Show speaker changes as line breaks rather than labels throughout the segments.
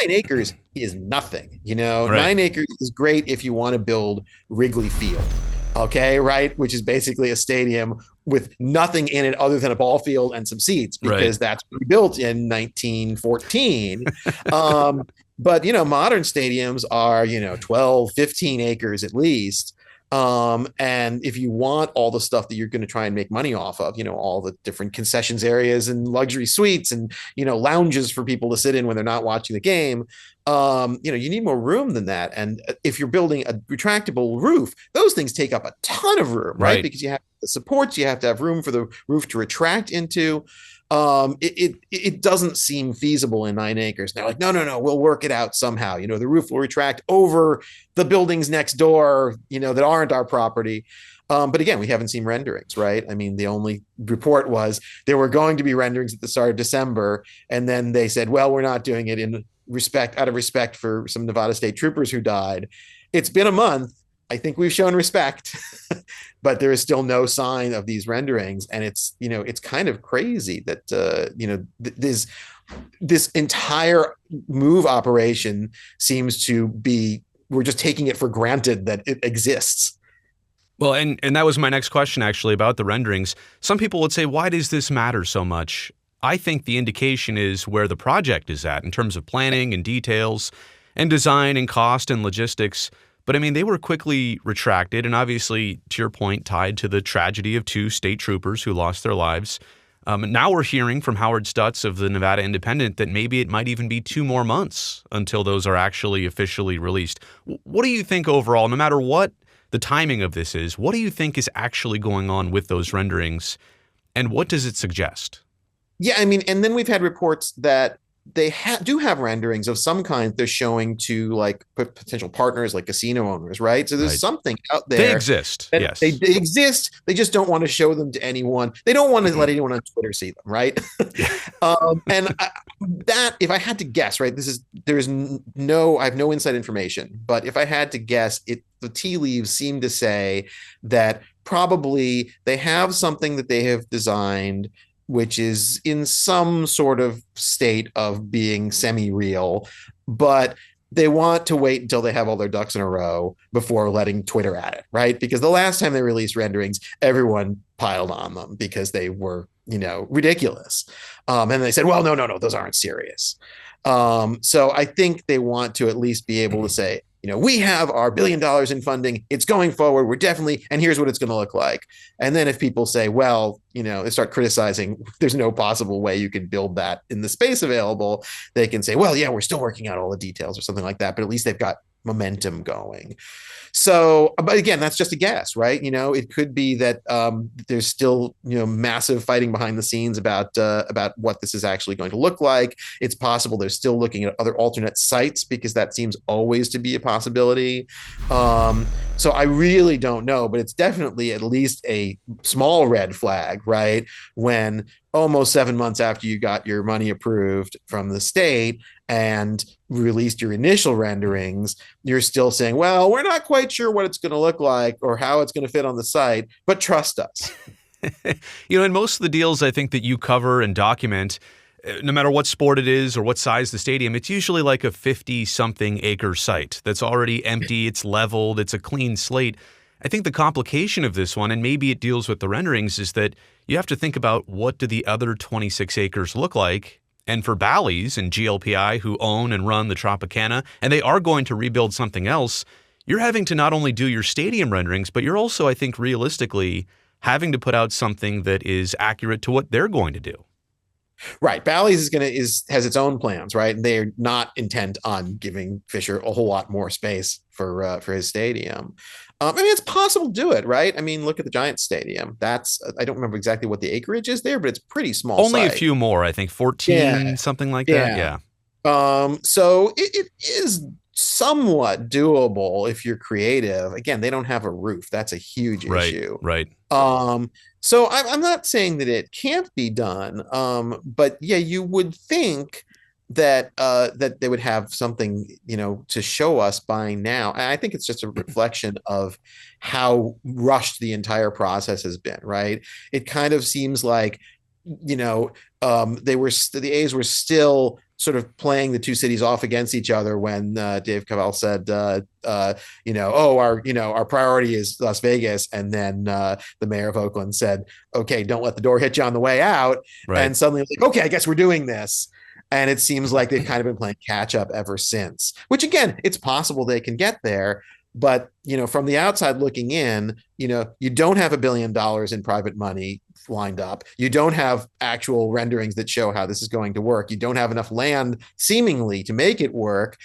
9 acres is nothing.
Right.
9 acres is great if you want to build Wrigley Field. Okay, right, which is basically a stadium with nothing in it other than a ball field and some seats,
Right.
because that's built in 1914. um, but modern stadiums are 12, 15 acres at least. And if you want all the stuff that you're going to try and make money off of, all the different concessions areas and luxury suites and lounges for people to sit in when they're not watching the game, you need more room than that. And if you're building a retractable roof, those things take up a ton of room, right?
Right.
Because you have the supports, you have to have room for the roof to retract into. It doesn't seem feasible in 9 acres. They're like, no, we'll work it out somehow. The roof will retract over the buildings next door, that aren't our property. But again, we haven't seen renderings, right? I mean, the only report was there were going to be renderings at the start of December, and then they said, well, we're not doing it out of respect for some Nevada state troopers who died. It's been a month. I think we've shown respect, but there is still no sign of these renderings. And it's kind of crazy that, this entire move operation seems to be, we're just taking it for granted that it exists.
Well, and that was my next question, actually, about the renderings. Some people would say, why does this matter so much? I think the indication is where the project is at in terms of planning and details and design and cost and logistics. But I mean, they were quickly retracted and obviously, to your point, tied to the tragedy of 2 state troopers who lost their lives. Now we're hearing from Howard Stutz of the Nevada Independent that maybe it might even be 2 more months until those are actually officially released. What do you think overall, no matter what the timing of this is, what do you think is actually going on with those renderings, and what does it suggest?
Yeah, I mean, and then we've had reports that they do have renderings of some kind they're showing to like potential partners, like casino owners, right? So there's
Right.
something out
They
there.
exist,
And
yes.
they exist. They just don't want to show them to anyone. They don't want to let anyone on Twitter see them, right? That, if I had to guess, right, I have no inside information, but if I had to guess, the tea leaves seem to say that probably they have something that they have designed which is in some sort of state of being semi-real, but they want to wait until they have all their ducks in a row before letting Twitter at it, right? Because the last time they released renderings, everyone piled on them because they were, ridiculous. And they said, well, no, those aren't serious. So I think they want to at least be able to say, we have our $1 billion in funding. It's going forward. We're definitely, and here's what it's going to look like. And then if people say, well, they start criticizing, there's no possible way you can build that in the space available. They can say, well, yeah, we're still working out all the details or something like that. But at least they've got momentum going. So, but again, that's just a guess, right? It could be that there's still massive fighting behind the scenes about what this is actually going to look like. It's possible they're still looking at other alternate sites because that seems always to be a possibility. So I really don't know, but it's definitely at least a small red flag, right? When almost 7 months after you got your money approved from the state and released your initial renderings, you're still saying, well, we're not quite sure what it's going to look like or how it's going to fit on the site, but trust us.
In most of the deals I think that you cover and document, no matter what sport it is or what size the stadium, it's usually like a 50-something acre site that's already empty, it's leveled, it's a clean slate. I think the complication of this one, and maybe it deals with the renderings, is that you have to think about what do the other 26 acres look like. And for Bally's and GLPI, who own and run the Tropicana, and they are going to rebuild something else, you're having to not only do your stadium renderings, but you're also, I think, realistically having to put out something that is accurate to what they're going to do.
Right. Bally's has its own plans, right? And they're not intent on giving Fisher a whole lot more space for his stadium. I mean, it's possible to do it, right? I mean, look at the Giants stadium. I don't remember exactly what the acreage is there, but it's pretty small.
Only
site.
A few more, I think 14, something like that. Yeah.
So it is somewhat doable if you're creative. Again, they don't have a roof. That's a huge issue.
Right.
So I'm not saying that it can't be done. But yeah, you would think that that they would have something, to show us by now. And I think it's just a reflection of how rushed the entire process has been, right? It kind of seems like, the A's were still sort of playing the two cities off against each other when Dave Cavell said, oh, our priority is Las Vegas, and then the mayor of Oakland said, okay, don't let the door hit you on the way out,
Right.
and suddenly it's like, okay, I guess we're doing this. And it seems like they've kind of been playing catch up ever since, which again, it's possible they can get there. But, from the outside looking in, you don't have $1 billion in private money lined up. You don't have actual renderings that show how this is going to work. You don't have enough land seemingly to make it work.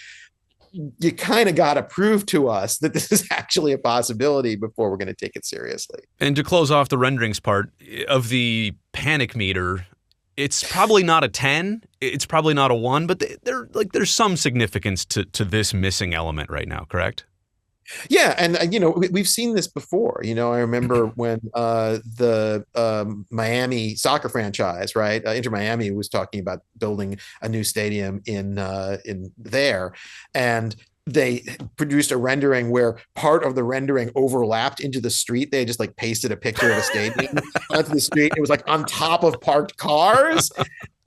You kind of got to prove to us that this is actually a possibility before we're going to take it seriously.
And to close off the renderings part of the panic meter, it's probably not a 10, it's probably not a 1, but there's some significance to this missing element right now, correct?
Yeah, and we've seen this before. I remember when the Miami soccer franchise, right, Inter Miami, was talking about building a new stadium in there, and they produced a rendering where part of the rendering overlapped into the street. They just like pasted a picture of a stadium onto the street. It was like on top of parked cars.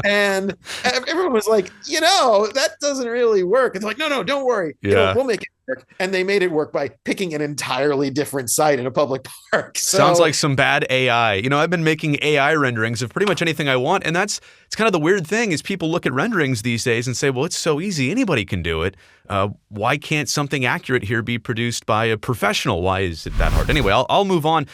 And everyone was like, that doesn't really work. It's like, no, don't worry.
Yeah.
We'll make it work. And they made it work by picking an entirely different site in a public park.
Sounds like some bad AI. I've been making AI renderings of pretty much anything I want. And it's kind of the weird thing is people look at renderings these days and say, well, it's so easy. Anybody can do it. Why can't something accurate here be produced by a professional? Why is it that hard? Anyway, I'll move on.